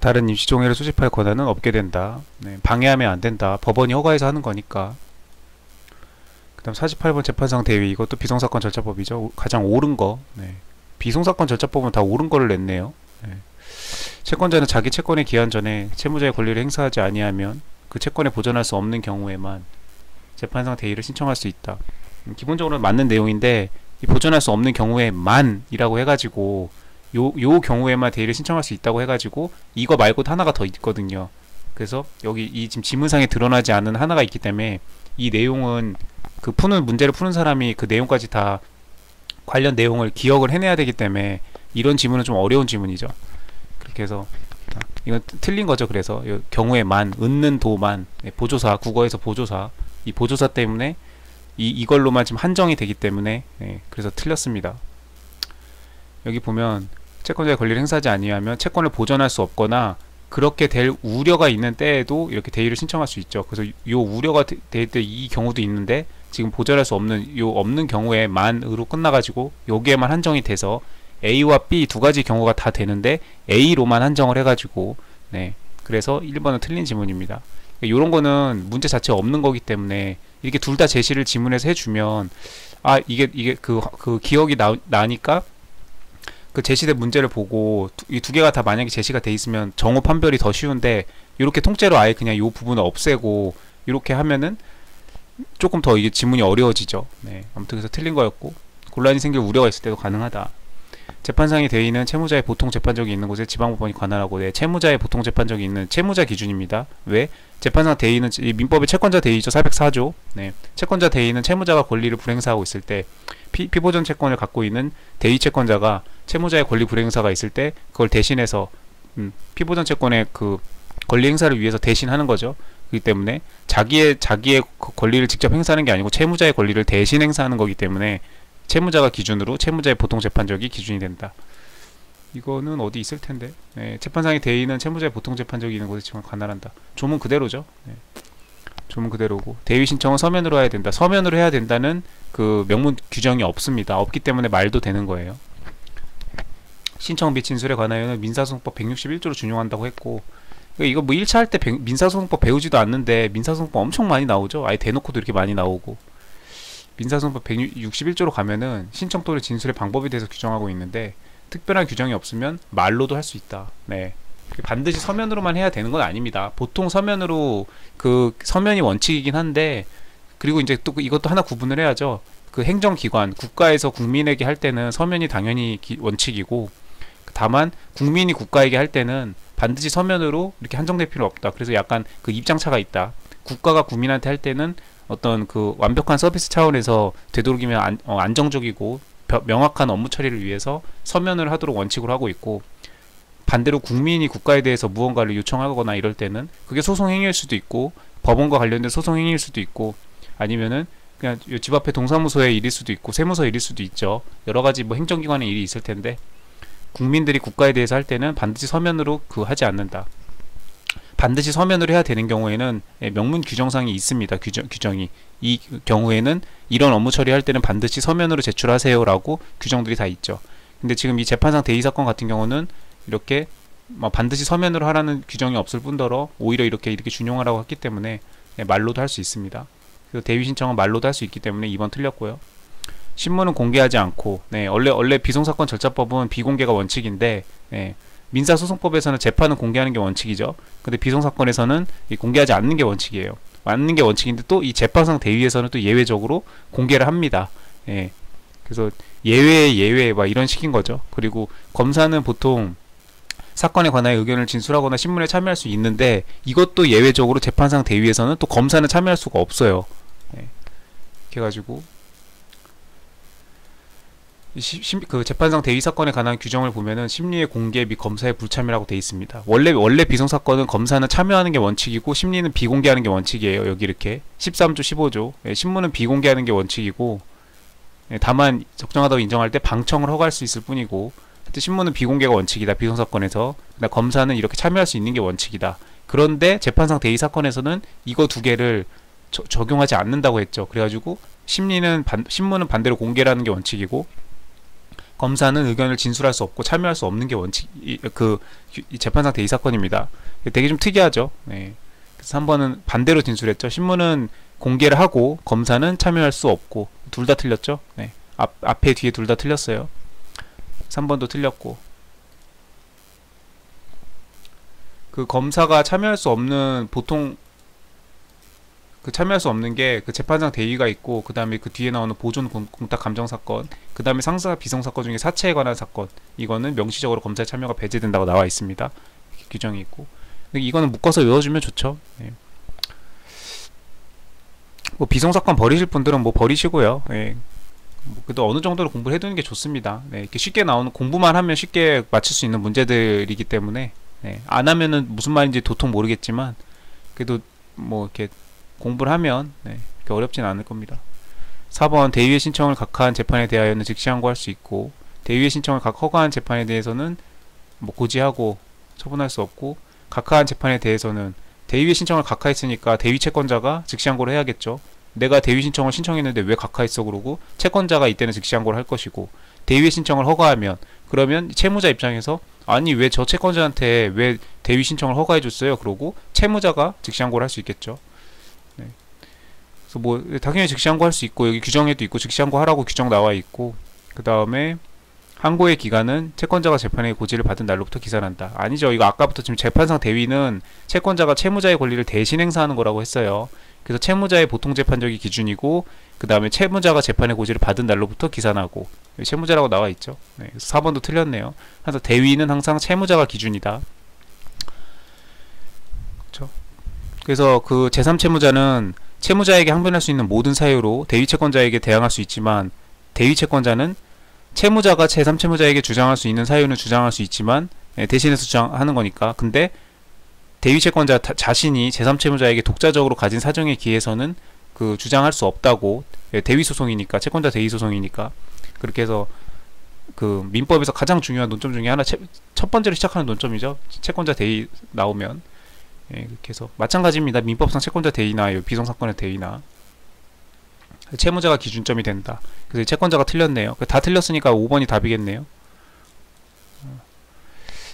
다른 임시종회를 수집할 권한은 없게 된다. 네, 방해하면 안 된다. 법원이 허가해서 하는 거니까. 그 다음 48번 재판상 대위. 이것도 비송사건 절차법이죠. 가장 옳은 거. 네. 비송사건 절차법은 다 옳은 거를 냈네요. 네. 채권자는 자기 채권의 기한 전에 채무자의 권리를 행사하지 아니하면 그 채권에 보전할 수 없는 경우에만 재판상 대위를 신청할 수 있다. 기본적으로 맞는 내용인데, 이 보전할 수 없는 경우에만 이라고 해가지고 요 경우에만 대위를 신청할 수 있다고 해가지고 이거 말고도 하나가 더 있거든요. 그래서 여기 이 지금 지문상에 드러나지 않은 하나가 있기 때문에 이 내용은 그 문제를 푸는 사람이 그 내용까지 다 관련 내용을 기억을 해내야 되기 때문에 이런 지문은 좀 어려운 지문이죠. 그렇게 해서 이건 틀린 거죠. 그래서 경우에만, 은는 도만, 보조사, 국어에서 보조사, 이 보조사 때문에 이걸로만 지금 한정이 되기 때문에, 그래서 틀렸습니다. 여기 보면 채권자의 권리를 행사하지 아니하면 채권을 보전할 수 없거나 그렇게 될 우려가 있는 때에도 이렇게 대위를 신청할 수 있죠. 그래서 요 우려가 될 때 이 경우도 있는데, 지금 보전할 수 없는 없는 경우에만으로 끝나가지고 여기에만 한정이 돼서 A와 B 두 가지 경우가 다 되는데 A로만 한정을 해가지고, 네, 그래서 1번은 틀린 지문입니다. 요런 거는 문제 자체가 없는 거기 때문에 이렇게 둘 다 제시를 지문에서 해주면, 이게 그 기억이 나니까 그 제시된 문제를 보고 이 두 개가 다 만약에 제시가 돼 있으면 정오 판별이 더 쉬운데, 이렇게 통째로 아예 그냥 이 부분을 없애고 이렇게 하면은 조금 더 이게 지문이 어려워지죠. 네, 아무튼 그래서 틀린 거였고, 곤란이 생길 우려가 있을 때도 가능하다. 재판상의 대의는 채무자의 보통 재판적이 있는 곳에 지방법원이 관할하고, 네, 채무자의 보통 재판적이 있는 채무자 기준입니다. 왜? 재판상 대의는 민법의 채권자 대의죠. 404조. 네, 채권자 대의는 채무자가 권리를 불행사하고 있을 때, 피보전 채권을 갖고 있는 대의 채권자가 채무자의 권리 불행사가 있을 때 그걸 대신해서 피보전 채권의 그 권리 행사를 위해서 대신하는 거죠. 그렇기 때문에 자기의 그 권리를 직접 행사하는 게 아니고 채무자의 권리를 대신 행사하는 거기 때문에 채무자가 기준으로 채무자의 보통 재판적이 기준이 된다. 이거는 어디 있을 텐데. 네, 재판상의 대의는 채무자의 보통 재판적이 있는 곳에 지금 관할한다. 조문 그대로죠. 네, 조문 그대로고, 대위 신청은 서면으로 해야 된다. 서면으로 해야 된다는 그 명문 규정이 없습니다. 없기 때문에 말도 되는 거예요. 신청 및 진술에 관하여는 민사소송법 161조로 준용한다고 했고, 이거 뭐 1차 할 때 민사소송법 배우지도 않는데 민사소송법 엄청 많이 나오죠. 아예 대놓고도 이렇게 많이 나오고. 민사소송법 161조로 가면은 신청 또는 진술의 방법에 대해서 규정하고 있는데, 특별한 규정이 없으면 말로도 할 수 있다. 네, 반드시 서면으로만 해야 되는 건 아닙니다. 보통 서면으로, 그 서면이 원칙이긴 한데, 그리고 이제 또 이것도 하나 구분을 해야죠. 그 행정기관, 국가에서 국민에게 할 때는 서면이 당연히 원칙이고, 다만 국민이 국가에게 할 때는 반드시 서면으로 이렇게 한정될 필요 없다. 그래서 약간 그 입장차가 있다. 국가가 국민한테 할 때는 어떤 그 완벽한 서비스 차원에서 되도록이면 안정적이고 명확한 업무 처리를 위해서 서면을 하도록 원칙으로 하고 있고, 반대로 국민이 국가에 대해서 무언가를 요청하거나 이럴 때는 그게 소송행위일 수도 있고, 법원과 관련된 소송행위일 수도 있고, 아니면은 그냥 집 앞에 동사무소의 일일 수도 있고, 세무서 일일 수도 있죠. 여러가지 뭐 행정기관의 일이 있을 텐데, 국민들이 국가에 대해서 할 때는 반드시 서면으로 하지 않는다. 반드시 서면으로 해야 되는 경우에는 명문 규정상이 있습니다. 규정이. 이 경우에는 이런 업무 처리할 때는 반드시 서면으로 제출하세요 라고 규정들이 다 있죠. 근데 지금 이 재판상 대의 사건 같은 경우는 이렇게 반드시 서면으로 하라는 규정이 없을 뿐더러 오히려 이렇게 준용하라고 했기 때문에 말로도 할 수 있습니다. 그래서 대위 신청은 말로도 할 수 있기 때문에 2번 틀렸고요. 신문은 공개하지 않고, 네, 원래 비송사건 절차법은 비공개가 원칙인데, 네, 민사소송법에서는 재판은 공개하는 게 원칙이죠. 근데 비송사건에서는 공개하지 않는 게 원칙이에요. 않는 게 원칙인데 또 이 재판상 대위에서는 또 예외적으로 공개를 합니다. 예, 그래서 예외 막 이런 식인 거죠. 그리고 검사는 보통 사건에 관하여 의견을 진술하거나 신문에 참여할 수 있는데, 이것도 예외적으로 재판상 대위에서는 또 검사는 참여할 수가 없어요. 예, 이렇게 해가지고 그 재판상 대위 사건에 관한 규정을 보면은 심리의 공개 및 검사의 불참이라고 돼 있습니다. 원래 비송 사건은 검사는 참여하는 게 원칙이고 심리는 비공개하는 게 원칙이에요. 여기 이렇게 13조 15조. 예, 신문은 비공개하는 게 원칙이고, 예, 다만 적정하다고 인정할 때 방청을 허가할 수 있을 뿐이고, 하여튼 신문은 비공개가 원칙이다. 비송 사건에서. 검사는 이렇게 참여할 수 있는 게 원칙이다. 그런데 재판상 대위 사건에서는 이거 두 개를 적용하지 않는다고 했죠. 그래가지고 신문은 반대로 공개라는 게 원칙이고, 검사는 의견을 진술할 수 없고 참여할 수 없는 게 이 재판상 대의 사건입니다. 되게 좀 특이하죠. 네. 그래서 3번은 반대로 진술했죠. 신문은 공개를 하고 검사는 참여할 수 없고, 둘 다 틀렸죠. 네. 앞에 뒤에 둘 다 틀렸어요. 3번도 틀렸고, 그 검사가 참여할 수 없는, 보통 참여할 수 없는 게 그 재판장 대위가 있고, 그 다음에 그 뒤에 나오는 보존 공탁 감정 사건, 그 다음에 상사 비성 사건 중에 사체에 관한 사건, 이거는 명시적으로 검사의 참여가 배제된다고 나와 있습니다. 규정이 있고. 근데 이거는 묶어서 외워주면 좋죠. 네. 뭐 비성 사건 버리실 분들은 뭐 버리시고요. 네. 뭐 그래도 어느 정도로 공부를 해두는 게 좋습니다. 네. 이렇게 쉽게 나오는, 공부만 하면 쉽게 맞출 수 있는 문제들이기 때문에, 네. 안 하면은 무슨 말인지 도통 모르겠지만, 그래도 뭐 이렇게 공부를 하면, 네, 그렇게 어렵진 않을 겁니다. 4번 대위의 신청을 각하한 재판에 대하여는 즉시 항고할 수 있고, 대위의 신청을 허가한 재판에 대해서는 뭐 고지하고 처분할 수 없고, 각하한 재판에 대해서는 대위의 신청을 각하했으니까 대위 채권자가 즉시 항고를 해야겠죠. 내가 대위 신청을 신청했는데 왜 각하했어 그러고, 채권자가 이때는 즉시 항고를 할 것이고, 대위의 신청을 허가하면, 그러면 채무자 입장에서 아니 왜 저 채권자한테 왜 대위 신청을 허가해줬어요 그러고 채무자가 즉시 항고를 할 수 있겠죠. 네. 그래서 뭐 당연히 즉시 항고할 수 있고, 여기 규정에도 있고 즉시 항고하라고 규정 나와 있고, 그 다음에 항고의 기간은 채권자가 재판의 고지를 받은 날로부터 기산한다. 아니죠. 이거 아까부터 지금 재판상 대위는 채권자가 채무자의 권리를 대신 행사하는 거라고 했어요. 그래서 채무자의 보통 재판적이 기준이고, 그 다음에 채무자가 재판의 고지를 받은 날로부터 기산하고, 채무자라고 나와 있죠. 네, 그래서 4번도 틀렸네요. 그래서 대위는 항상 채무자가 기준이다. 그렇죠? 그래서 그 제3채무자는 채무자에게 항변할 수 있는 모든 사유로 대위 채권자에게 대항할 수 있지만, 대위 채권자는 채무자가 제3채무자에게 주장할 수 있는 사유는 주장할 수 있지만, 대신해서 주장하는 거니까. 근데 대위 채권자 자신이 제3채무자에게 독자적으로 가진 사정에 기해서는 그 주장할 수 없다고. 대위 소송이니까, 채권자 대위 소송이니까. 그렇게 해서 그 민법에서 가장 중요한 논점 중에 하나, 첫 번째로 시작하는 논점이죠. 채권자 대위 나오면. 그렇게 해서 마찬가지입니다. 민법상 채권자 대위나 비송사건의 대위나 채무자가 기준점이 된다. 그래서 채권자가 틀렸네요. 다 틀렸으니까 5번이 답이겠네요.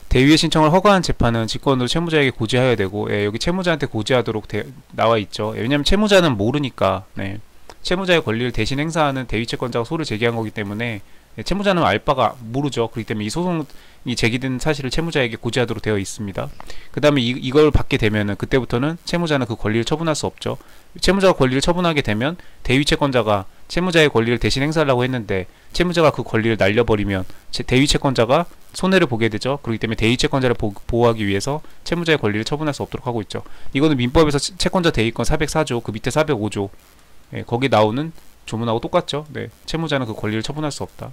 대위의 신청을 허가한 재판은 직권으로 채무자에게 고지하여야 되고, 여기 채무자한테 고지하도록 나와 있죠. 왜냐하면 채무자는 모르니까. 네. 채무자의 권리를 대신 행사하는 대위 채권자가 소를 제기한 거기 때문에, 채무자는 알 바가 모르죠. 그렇기 때문에 이 소송이 제기된 사실을 채무자에게 고지하도록 되어 있습니다. 그 다음에 이걸 받게 되면은 그때부터는 채무자는 그 권리를 처분할 수 없죠. 채무자가 권리를 처분하게 되면 대위 채권자가 채무자의 권리를 대신 행사하려고 했는데, 채무자가 그 권리를 날려버리면 대위 채권자가 손해를 보게 되죠. 그렇기 때문에 대위 채권자를 보호하기 위해서 채무자의 권리를 처분할 수 없도록 하고 있죠. 이거는 민법에서 채권자 대위권 404조 그 밑에 405조 거기 나오는 조문하고 똑같죠. 네, 채무자는 그 권리를 처분할 수 없다.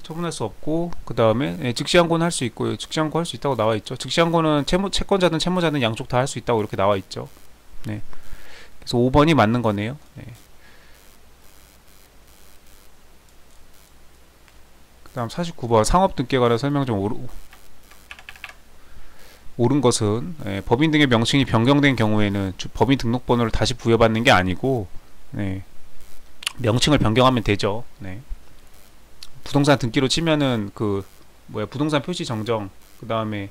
처분할 수 없고, 그 다음에 즉시항고는 할 수 있고요. 즉시항고 할 수 있다고 나와 있죠. 즉시항고는 채권자든 채무자든 양쪽 다 할 수 있다고 이렇게 나와 있죠. 네. 그래서 5번이 맞는 거네요. 네. 그 다음 49번 상업 등기에 관한 설명 중 옳은 것은, 법인 등의 명칭이 변경된 경우에는 법인 등록번호를 다시 부여받는 게 아니고, 명칭을 변경하면 되죠. 네. 부동산 등기로 치면은 부동산 표시 정정, 그 다음에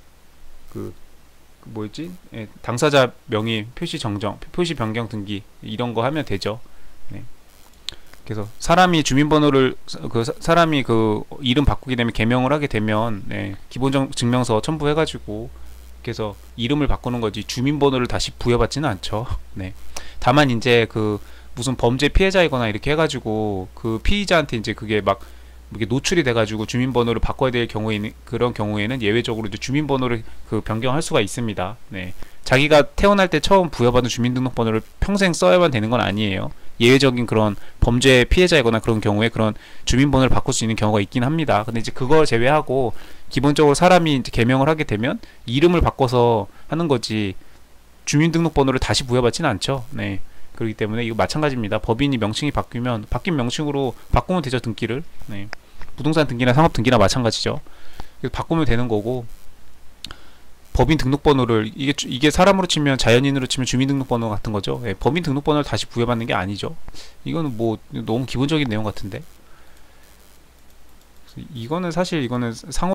당사자 명의 표시 정정, 표시 변경 등기 이런 거 하면 되죠. 네. 그래서 사람이 주민번호를 사람이 이름 바꾸게 되면, 개명을 하게 되면, 기본 증명서 첨부해가지고 그래서 이름을 바꾸는 거지 주민번호를 다시 부여받지는 않죠. 네. 다만 이제 무슨 범죄 피해자이거나 이렇게 해가지고 그 피의자한테 이제 그게 막 이게 노출이 돼가지고 주민번호를 바꿔야 될 경우에는, 그런 경우에는 예외적으로 이제 주민번호를 변경할 수가 있습니다. 네. 자기가 태어날 때 처음 부여받은 주민등록번호를 평생 써야만 되는 건 아니에요. 예외적인 그런 범죄 피해자이거나 그런 경우에 그런 주민번호를 바꿀 수 있는 경우가 있긴 합니다. 근데 이제 그걸 제외하고 기본적으로 사람이 이제 개명을 하게 되면 이름을 바꿔서 하는 거지 주민등록번호를 다시 부여받지는 않죠. 네. 그렇기 때문에 이거 마찬가지입니다. 법인이 명칭이 바뀌면 바뀐 명칭으로 바꾸면 되죠. 등기를. 네. 부동산 등기나 상업 등기나 마찬가지죠. 그래서 바꾸면 되는 거고, 법인 등록번호를 이게 사람으로 치면, 자연인으로 치면 주민등록번호 같은 거죠. 네. 법인 등록번호를 다시 부여받는 게 아니죠. 이거는 뭐 너무 기본적인 내용 같은데. 이거는 사실 이거는 상호